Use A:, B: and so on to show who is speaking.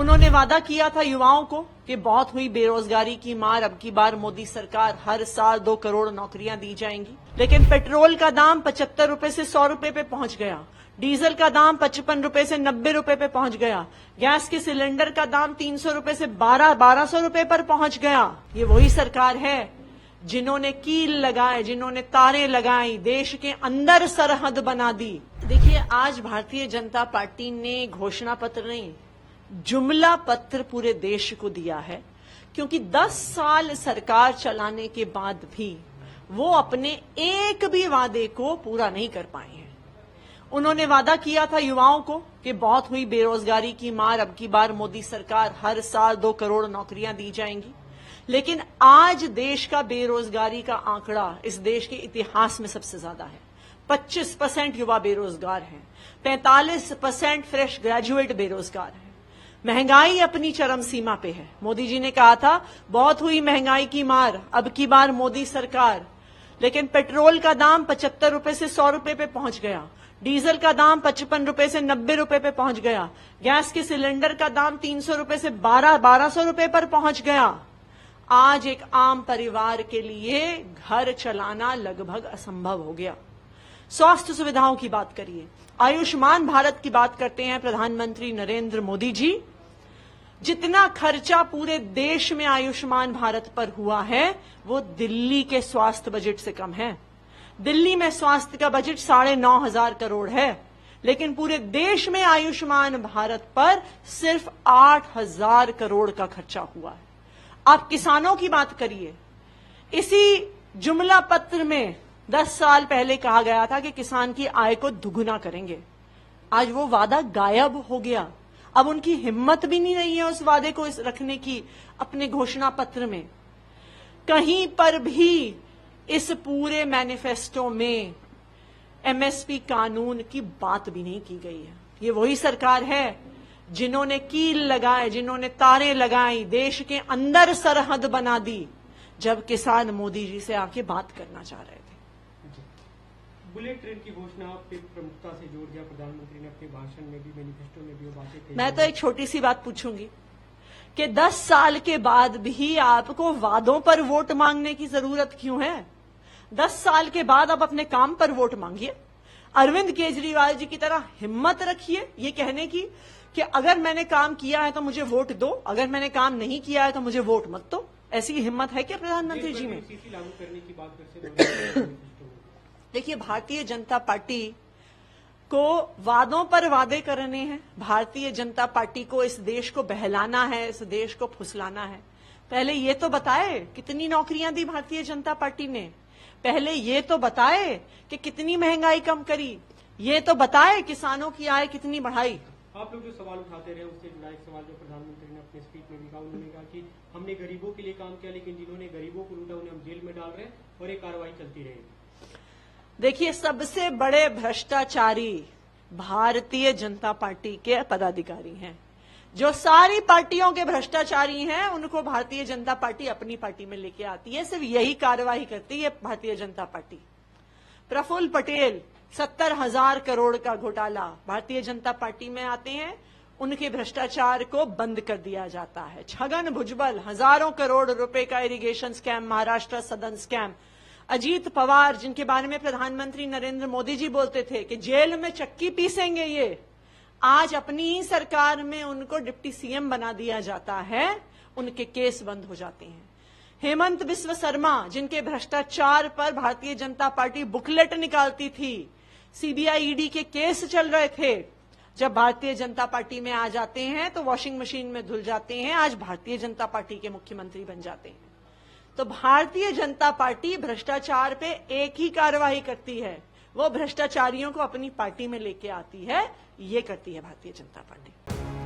A: उन्होंने वादा किया था युवाओं को कि बहुत हुई बेरोजगारी की मार, अब की बार मोदी सरकार हर साल 2 करोड़ नौकरियां दी जाएंगी। लेकिन पेट्रोल का दाम 75 रुपए से 100 रुपए पे पहुंच गया, डीजल का दाम 55 रुपए से 90 रुपए पे पहुंच गया, गैस के सिलेंडर का दाम 300 रुपए से 1200 रुपए पर पहुंच गया। ये वही सरकार है जिन्होंने कील लगाए, जिन्होंने तारें लगाई, देश के अंदर सरहद बना दी। देखिए, आज भारतीय जनता पार्टी ने घोषणा पत्र नहीं, जुमला पत्र पूरे देश को दिया है, क्योंकि 10 साल सरकार चलाने के बाद भी वो अपने एक भी वादे को पूरा नहीं कर पाए हैं। उन्होंने वादा किया था युवाओं को कि बहुत हुई बेरोजगारी की मार, अब की बार मोदी सरकार हर साल 2 करोड़ नौकरियां दी जाएंगी। लेकिन आज देश का बेरोजगारी का आंकड़ा इस देश के इतिहास में सबसे ज्यादा है। 25% युवा बेरोजगार हैं, 45% फ्रेश ग्रेजुएट बेरोजगार हैं। महंगाई अपनी चरम सीमा पे है। मोदी जी ने कहा था बहुत हुई महंगाई की मार, अब की बार मोदी सरकार। लेकिन पेट्रोल का दाम 75 रुपए से 100 रुपए पे पहुंच गया, डीजल का दाम 55 रुपए से 90 रुपए पे पहुंच गया, गैस के सिलेंडर का दाम 300 रुपए से 1200 रुपए पर पहुंच गया। आज एक आम परिवार के लिए घर चलाना लगभग असंभव हो गया। स्वास्थ्य सुविधाओं की बात करिए, आयुष्मान भारत की बात करते हैं प्रधानमंत्री नरेंद्र मोदी जी। जितना खर्चा पूरे देश में आयुष्मान भारत पर हुआ है वो दिल्ली के स्वास्थ्य बजट से कम है। दिल्ली में स्वास्थ्य का बजट 9,500 करोड़ है, लेकिन पूरे देश में आयुष्मान भारत पर सिर्फ 8,000 करोड़ का खर्चा हुआ है। आप किसानों की बात करिए, इसी जुमला पत्र में 10 साल पहले कहा गया था कि किसान की आय को दुगुना करेंगे। आज वो वादा गायब हो गया। अब उनकी हिम्मत भी नहीं है उस वादे को रखने की अपने घोषणा पत्र में। कहीं पर भी इस पूरे मैनिफेस्टो में एमएसपी कानून की बात भी नहीं की गई है। ये वही सरकार है जिन्होंने कील लगाए, जिन्होंने तारें लगाई, देश के अंदर सरहद बना दी, जब किसान मोदी जी से आके बात करना चाह रहे थे।
B: बुलेट ट्रेन की घोषणा पे प्रमुखता से जोड़ दिया प्रधानमंत्री ने अपने भाषण में भी, मैनिफेस्टो में भी वो बातें कही।
A: मैं तो एक छोटी सी बात पूछूंगी कि 10 साल के बाद भी आपको वादों पर वोट मांगने की जरूरत क्यों है? 10 साल के बाद आप अपने काम पर वोट मांगिए। अरविंद केजरीवाल जी की तरह हिम्मत रखिए ये कहने की कि अगर मैंने काम किया है तो मुझे वोट दो, अगर मैंने काम नहीं किया है तो मुझे वोट मत दो। ऐसी हिम्मत है क्या प्रधानमंत्री जी में?
B: लागू करने की बात करते
A: देखिए, भारतीय जनता पार्टी को वादों पर वादे करने हैं। भारतीय जनता पार्टी को इस देश को बहलाना है, इस देश को फुसलाना है। पहले ये तो बताए कितनी नौकरियां दी भारतीय जनता पार्टी ने, पहले ये तो बताए कि कितनी महंगाई कम करी, ये तो बताए किसानों की आय कितनी बढ़ाई।
B: आप लोग जो सवाल उठाते रहे उससे जुड़ा एक सवाल जो प्रधानमंत्री ने अपने स्पीच में भी कहा, उन्होंने कहा कि हमने गरीबों के लिए काम किया, लेकिन जिन्होंने गरीबों को लूटा उन्हें हम जेल में डाल रहे हैं और ये कार्रवाई चलती रहेगी।
A: देखिए, सबसे बड़े भ्रष्टाचारी भारतीय जनता पार्टी के पदाधिकारी हैं। जो सारी पार्टियों के भ्रष्टाचारी हैं उनको भारतीय जनता पार्टी अपनी पार्टी में लेके आती है, सिर्फ यही कार्रवाई करती है भारतीय जनता पार्टी। प्रफुल्ल पटेल 70,000 करोड़ का घोटाला, भारतीय जनता पार्टी में आते हैं, उनके भ्रष्टाचार को बंद कर दिया जाता है। छगन भुजबल हजारों करोड़ रुपए का इरिगेशन स्कैम, महाराष्ट्र सदन स्कैम। अजीत पवार, जिनके बारे में प्रधानमंत्री नरेंद्र मोदी जी बोलते थे कि जेल में चक्की पीसेंगे ये, आज अपनी ही सरकार में उनको डिप्टी सीएम बना दिया जाता है, उनके केस बंद हो जाते हैं। हेमंत बिस्व शर्मा, जिनके भ्रष्टाचार पर भारतीय जनता पार्टी बुकलेट निकालती थी, सीबीआई ईडी के केस चल रहे थे, जब भारतीय जनता पार्टी में आ जाते हैं तो वॉशिंग मशीन में धुल जाते हैं, आज भारतीय जनता पार्टी के मुख्यमंत्री बन जाते हैं। तो भारतीय जनता पार्टी भ्रष्टाचार पे एक ही कार्रवाई करती है, वो भ्रष्टाचारियों को अपनी पार्टी में लेके आती है। ये करती है भारतीय जनता पार्टी।